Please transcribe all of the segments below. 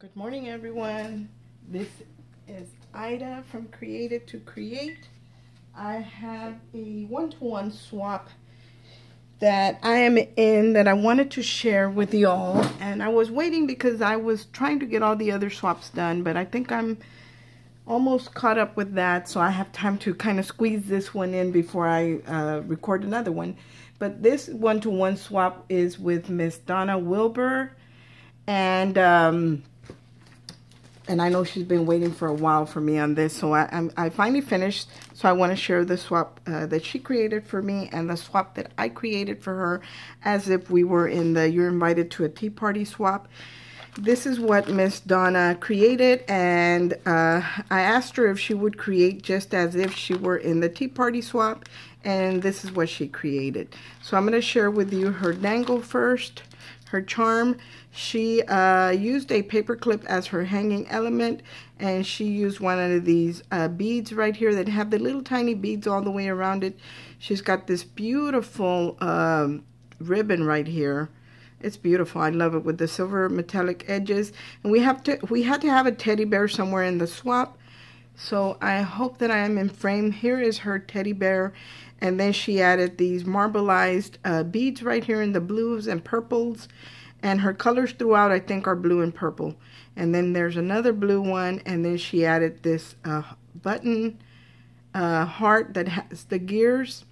Good morning, everyone. This is Ida from Created to Create. I have a one-to-one swap that I am in that I wanted to share with y'all. And I was waiting because I was trying to get all the other swaps done, but I think I'm almost caught up with that, so I have time to kind of squeeze this one in before I record another one. But this one-to-one swap is with Miss Donna Wilbur, and I know she's been waiting for a while for me on this, so I finally finished. So I want to share the swap that she created for me and the swap that I created for her, as if we were in the You're Invited to a Tea Party swap. This is what Miss Donna created, and I asked her if she would create just as if she were in the Tea Party swap, and this is what she created. So I'm going to share with you her dangle first. Her charm, she used a paper clip as her hanging element, and she used one of these beads right here that have the little tiny beads all the way around it. She's got this beautiful ribbon right here. It's beautiful. I love it, with the silver metallic edges. And we had to have a teddy bear somewhere in the swap, so I hope that I am in frame. Here is her teddy bear. And then she added these marbleized beads right here in the blues and purples. And her colors throughout, I think, are blue and purple. And then there's another blue one. And then she added this button heart that has the gears.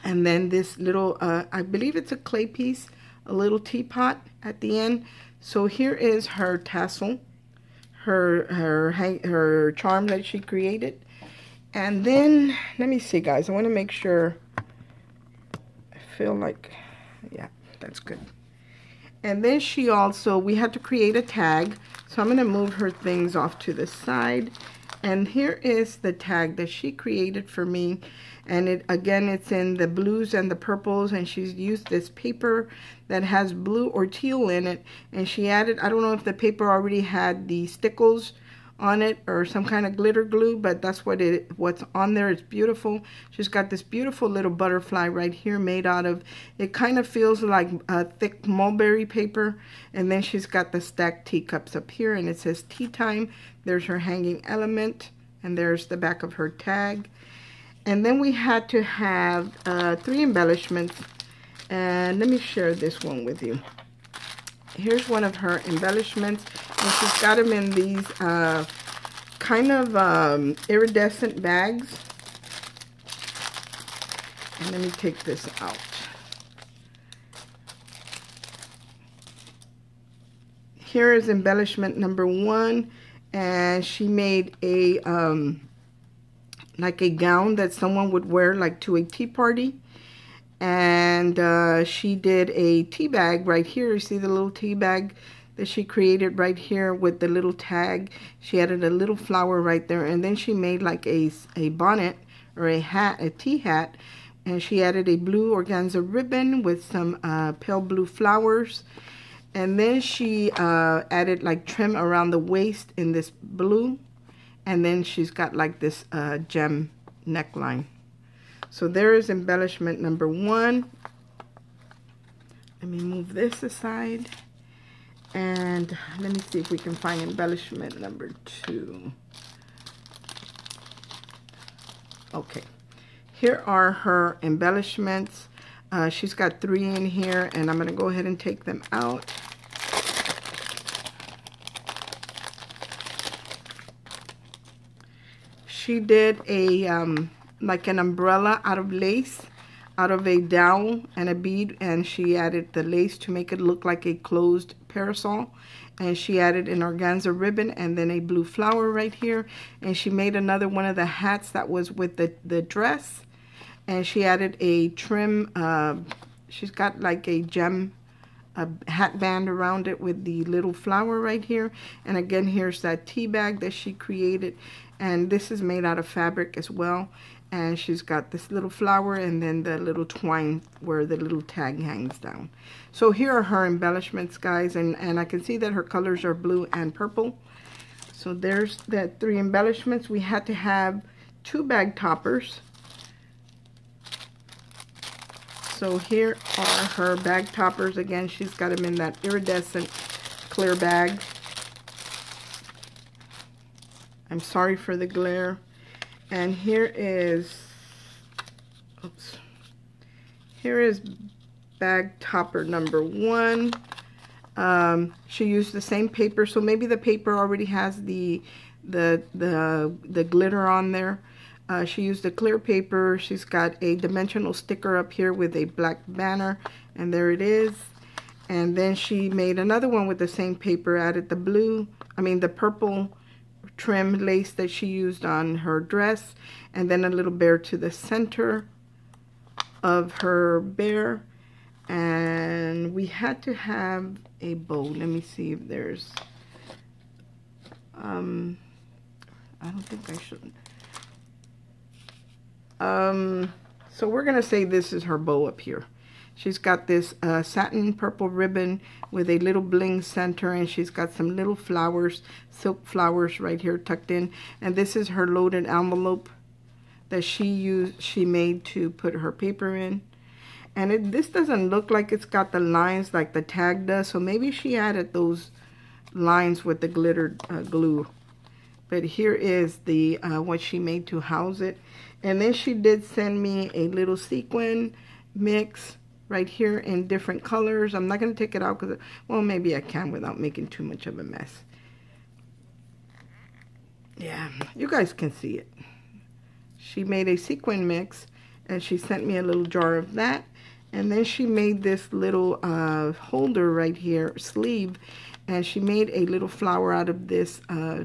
And then this little, I believe it's a clay piece, a little teapot at the end. So here is her tassel, her charm that she created. And then, let me see, guys. I want to make sure. I feel like, yeah, that's good. And then she also, we had to create a tag. So I'm going to move her things off to the side. And here is the tag that she created for me. And it, again, it's in the blues and the purples. And she's used this paper that has blue or teal in it. And she added, I don't know if the paper already had the stickles on it or some kind of glitter glue, but that's what's on there. It's beautiful. She's got this beautiful little butterfly right here made out of, it kind of feels like a thick mulberry paper. And then she's got the stacked teacups up here, and it says tea time. There's her hanging element, and there's the back of her tag. And then we had to have 3 embellishments, and let me share this one with you. Here's one of her embellishments, and she's got them in these kind of iridescent bags. And let me take this out. Here is embellishment number 1, and she made a like a gown that someone would wear like to a tea party. And she did a tea bag right here. You see the little tea bag that she created right here with the little tag. She added a little flower right there. And then she made like a bonnet or a hat, a tea hat. And she added a blue organza ribbon with some pale blue flowers. And then she added like trim around the waist in this blue. And then she's got like this gem neckline. So there is embellishment number 1. Let me move this aside. And let me see if we can find embellishment number 2. Okay. Here are her embellishments. She's got 3 in here, and I'm going to go ahead and take them out. She did a like an umbrella out of lace, out of a dowel and a bead, and she added the lace to make it look like a closed parasol. And she added an organza ribbon and then a blue flower right here. And she made another one of the hats that was with the dress. And she added a trim, she's got like a gem hat band around it with the little flower right here. And again, here's that tea bag that she created. And this is made out of fabric as well. And she's got this little flower and then the little twine where the little tag hangs down. So here are her embellishments, guys. And I can see that her colors are blue and purple. So there's the 3 embellishments. We had to have 2 bag toppers. So here are her bag toppers. Again, she's got them in that iridescent clear bag. I'm sorry for the glare. And here is, oops, here is bag topper number 1. She used the same paper, so maybe the paper already has the glitter on there. She used a clear paper. She's got a dimensional sticker up here with a black banner, and there it is. And then she made another one with the same paper, added the purple trim lace that she used on her dress, and then a little bear to the center of her bear. And we had to have a bow. Let me see if there's I don't think I should. So we're gonna say this is her bow up here. She's got this satin purple ribbon with a little bling center, and she's got some little flowers, silk flowers right here tucked in. And this is her loaded envelope that she made to put her paper in. And this doesn't look like it's got the lines like the tag does, so maybe she added those lines with the glittered glue. But here is the what she made to house it. And then she did send me a little sequin mix right here in different colors. I'm not going to take it out because, well, maybe I can without making too much of a mess. Yeah, you guys can see it. She made a sequin mix, and she sent me a little jar of that. And then she made this little holder right here, sleeve, and she made a little flower out of this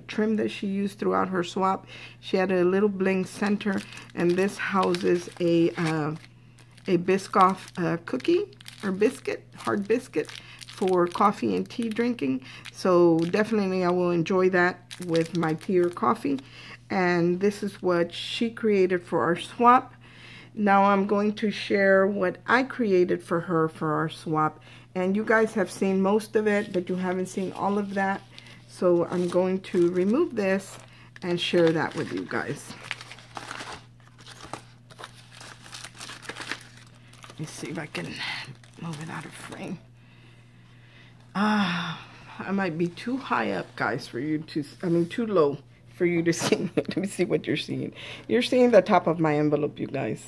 trim that she used throughout her swap. She had a little bling center, and this houses a Biscoff cookie or biscuit, hard biscuit for coffee and tea drinking. So definitely I will enjoy that with my tea or coffee. And this is what she created for our swap. Now I'm going to share what I created for her for our swap. And you guys have seen most of it, but you haven't seen all of that. So I'm going to remove this and share that with you guys. Let me see if I can move it out of frame. I might be too high up, guys, for you to, too low for you to see. Let me see what you're seeing. You're seeing the top of my envelope, you guys.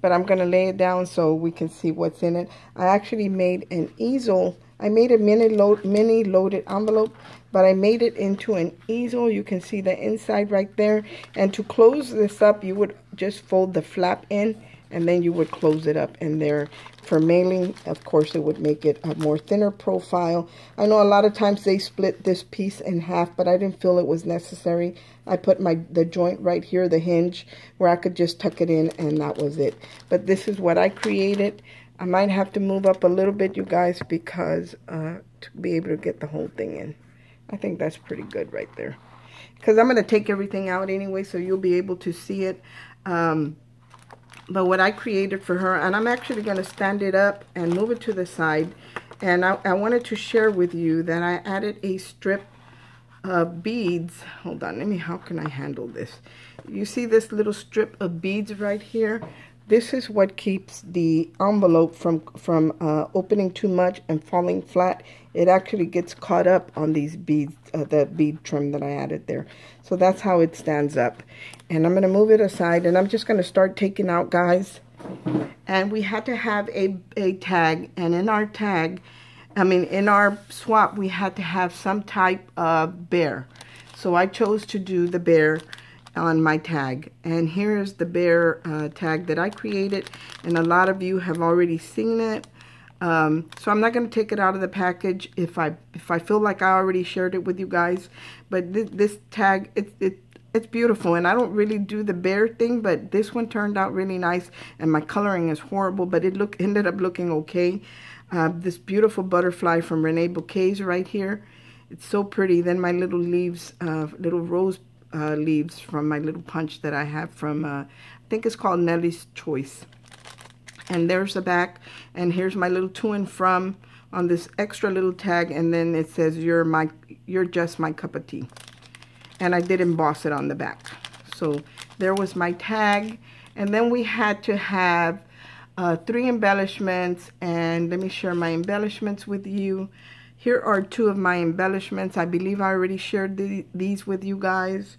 But I'm going to lay it down so we can see what's in it. I actually made an easel. I made a mini loaded envelope, but I made it into an easel. You can see the inside right there. And to close this up, you would just fold the flap in, and then you would close it up in there. For mailing, of course, it would make it a more thinner profile. I know a lot of times they split this piece in half, but I didn't feel it was necessary. I put the joint right here, the hinge, where I could just tuck it in, and that was it. But this is what I created. I might have to move up a little bit, you guys, because to be able to get the whole thing in. I think that's pretty good right there. Because I'm going to take everything out anyway, so you'll be able to see it. But what I created for her, and I'm actually going to stand it up and move it to the side. And I wanted to share with you that I added a strip of beads. Hold on, how can I handle this? You see this little strip of beads right here? This is what keeps the envelope from opening too much and falling flat. It actually gets caught up on these beads, the bead trim that I added there. So that's how it stands up. And I'm going to move it aside, and I'm just going to start taking out, guys. And we had to have a tag, and in our tag, in our swap, we had to have some type of bear. So I chose to do the bear on my tag, and here's the bear tag that I created, and a lot of you have already seen it. So I'm not going to take it out of the package if I feel like I already shared it with you guys. But this tag, it's beautiful, and I don't really do the bear thing, but this one turned out really nice, and my coloring is horrible, but it ended up looking okay. This beautiful butterfly from Renee Bouquets right here. It's so pretty. Then my little leaves, little rose leaves from my little punch that I have from, I think it's called Nellie's Choice. And there's the back, and here's my little to and from on this extra little tag, and then it says, you're just my cup of tea. And I did emboss it on the back. So there was my tag. And then we had to have 3 embellishments, and let me share my embellishments with you. Here are 2 of my embellishments. I believe I already shared these with you guys.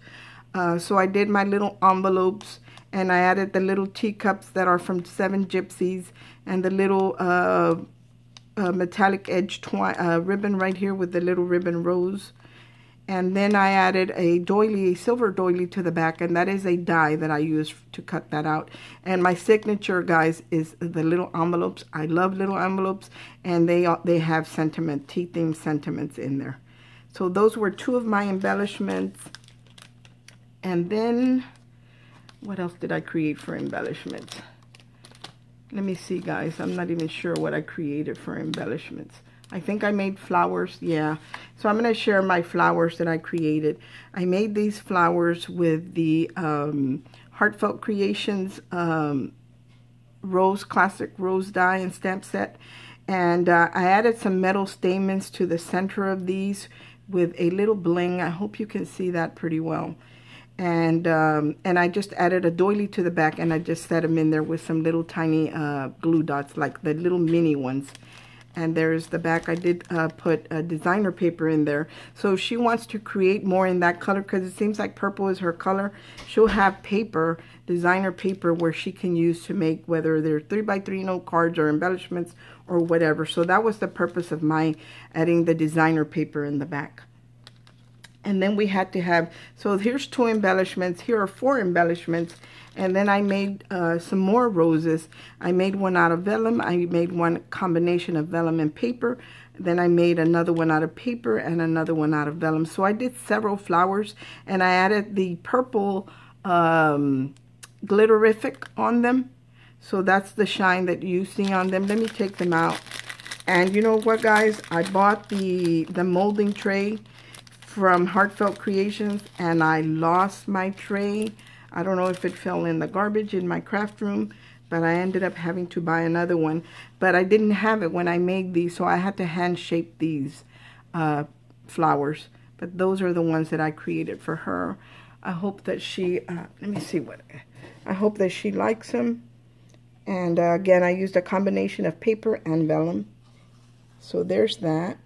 So I did my little envelopes, and I added the little teacups that are from 7 Gypsies, and the little metallic edge ribbon right here with the little ribbon rose. And then I added a doily, a silver doily to the back, and that is a die that I use to cut that out. And my signature, guys, is the little envelopes. I love little envelopes, and they have sentiment, tea-themed sentiments in there. So those were 2 of my embellishments. And then, what else did I create for embellishments? Let me see, guys. I'm not even sure what I created for embellishments. I think I made flowers, yeah. So I'm going to share my flowers that I created. I made these flowers with the Heartfelt Creations classic rose die and stamp set. And I added some metal stamens to the center of these with a little bling. I hope you can see that pretty well. And I just added a doily to the back, and I just set them in there with some little tiny glue dots, like the little mini ones. And there's the back. I did put a designer paper in there. So if she wants to create more in that color, because it seems like purple is her color, she'll have paper, designer paper, where she can use to make, whether they're 3x3 note cards or embellishments or whatever. So that was the purpose of my adding the designer paper in the back. And then we had to have, so here's 2 embellishments. Here are 4 embellishments. And then I made some more roses. I made one out of vellum. I made one combination of vellum and paper. Then I made another one out of paper and another one out of vellum. So I did several flowers, and I added the purple glitterific on them. So that's the shine that you see on them. Let me take them out. And you know what, guys? I bought the molding tray from Heartfelt Creations, and I lost my tray. I don't know if it fell in the garbage in my craft room, but I ended up having to buy another one. But I didn't have it when I made these, so I had to hand shape these flowers. But those are the ones that I created for her. I hope that she, let me see what, I hope that she likes them. And again, I used a combination of paper and vellum. So there's that.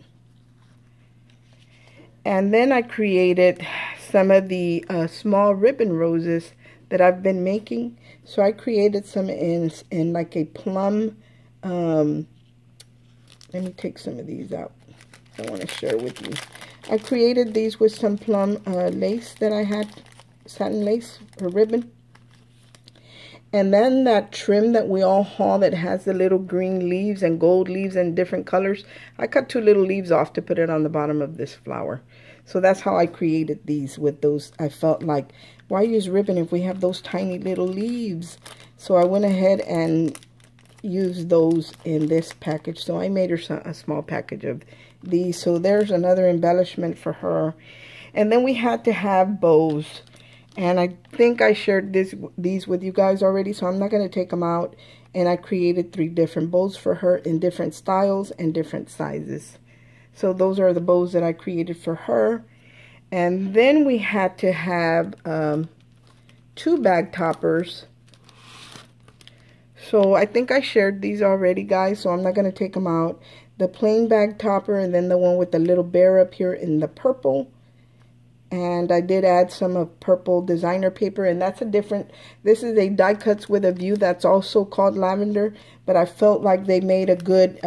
And then I created some of the small ribbon roses that I've been making. So I created some in like a plum. Let me take some of these out. I want to share with you. I created these with some plum lace that I had, satin lace or ribbon. And then that trim that we all haul that has the little green leaves and gold leaves and different colors, I cut 2 little leaves off to put it on the bottom of this flower. So that's how I created these with those. I felt like, why use ribbon if we have those tiny little leaves? So I went ahead and used those in this package. So I made her a small package of these. So there's another embellishment for her. And then we had to have bows. And I think I shared these with you guys already, so I'm not going to take them out. And I created 3 different bows for her in different styles and different sizes. So those are the bows that I created for her. And then we had to have 2 bag toppers. So I think I shared these already, guys, so I'm not going to take them out. The plain bag topper, and then the one with the little bear up here in the purple. And I did add some of purple designer paper, and that's a different, this is a die cuts with a view that's also called lavender, but I felt like they made a good,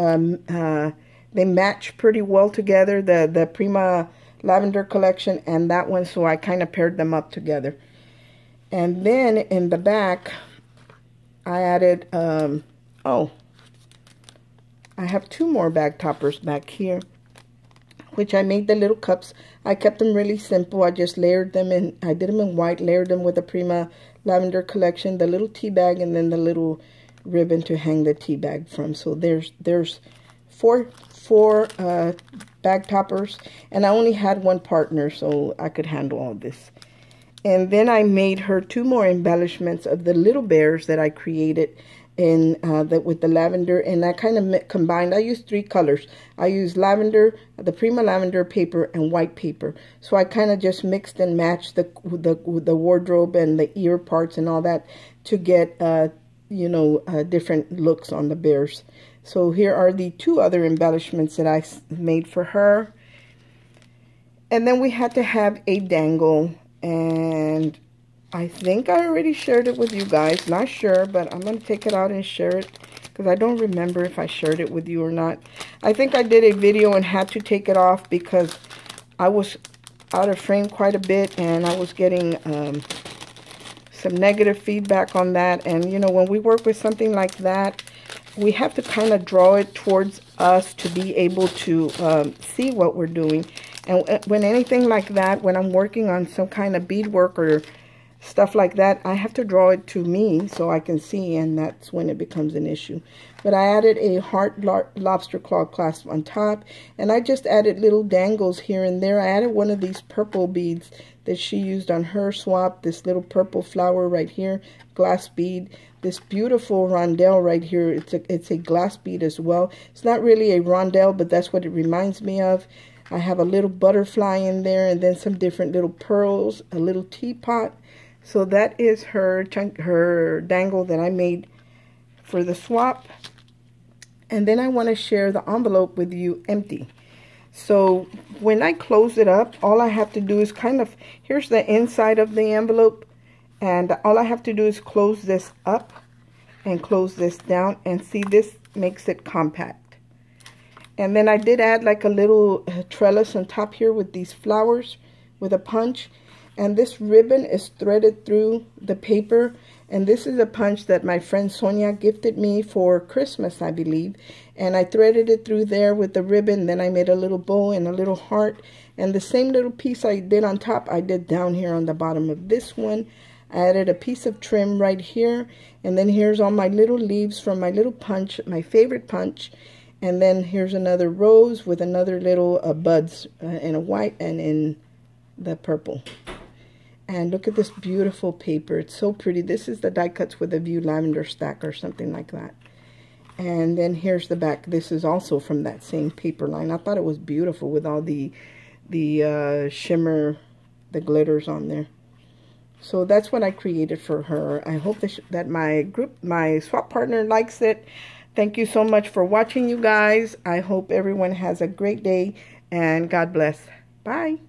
they match pretty well together, the Prima Lavender collection and that one, so I kind of paired them up together. And then in the back, I added, I have 2 more bag toppers back here, which I made the little cups. I kept them really simple. I just layered them in. I did them in white, layered them with the Prima Lavender collection, the little tea bag, and then the little ribbon to hang the tea bag from. So there's four bag toppers, and I only had 1 partner, so I could handle all this. And then I made her 2 more embellishments of the little bears that I created in with the lavender, and I kind of combined. I used 3 colors. I used lavender, the Prima Lavender paper, and white paper. So I kind of just mixed and matched the wardrobe and the ear parts and all that to get different looks on the bears. So here are the 2 other embellishments that I made for her. And then we had to have a dangle. And I think I already shared it with you guys. Not sure, but I'm going to take it out and share it, because I don't remember if I shared it with you or not. I think I did a video and had to take it off because I was out of frame quite a bit, and I was getting some negative feedback on that. And you know, when we work with something like that, we have to kind of draw it towards us to be able to see what we're doing. And when anything like that, when I'm working on some kind of beadwork or stuff like that, I have to draw it to me so I can see, and that's when it becomes an issue. But I added a heart lobster claw clasp on top, and I just added little dangles here and there. I added one of these purple beads that she used on her swap, this little purple flower right here, glass bead. This beautiful rondelle right here, it's a glass bead as well. It's not really a rondelle, but that's what it reminds me of. I have a little butterfly in there, and then some different little pearls, a little teapot. So that is her dangle that I made for the swap. And then I want to share the envelope with you empty. So when I close it up, all I have to do is here's the inside of the envelope. And all I have to do is close this up and close this down. And see, this makes it compact. And then I did add like a little trellis on top here with these flowers with a punch. And this ribbon is threaded through the paper. And this is a punch that my friend Sonia gifted me for Christmas, I believe. And I threaded it through there with the ribbon. Then I made a little bow and a little heart. And the same little piece I did on top, I did down here on the bottom of this one. I added a piece of trim right here. And then here's all my little leaves from my little punch, my favorite punch. And then here's another rose with another little buds in a white and in the purple. And look at this beautiful paper. It's so pretty. This is the die cuts with a view lavender stack or something like that. And then here's the back. This is also from that same paper line. I thought it was beautiful with all the shimmer, the glitters on there. So that's what I created for her. I hope that my swap partner likes it. Thank you so much for watching, you guys. I hope everyone has a great day, and God bless. Bye.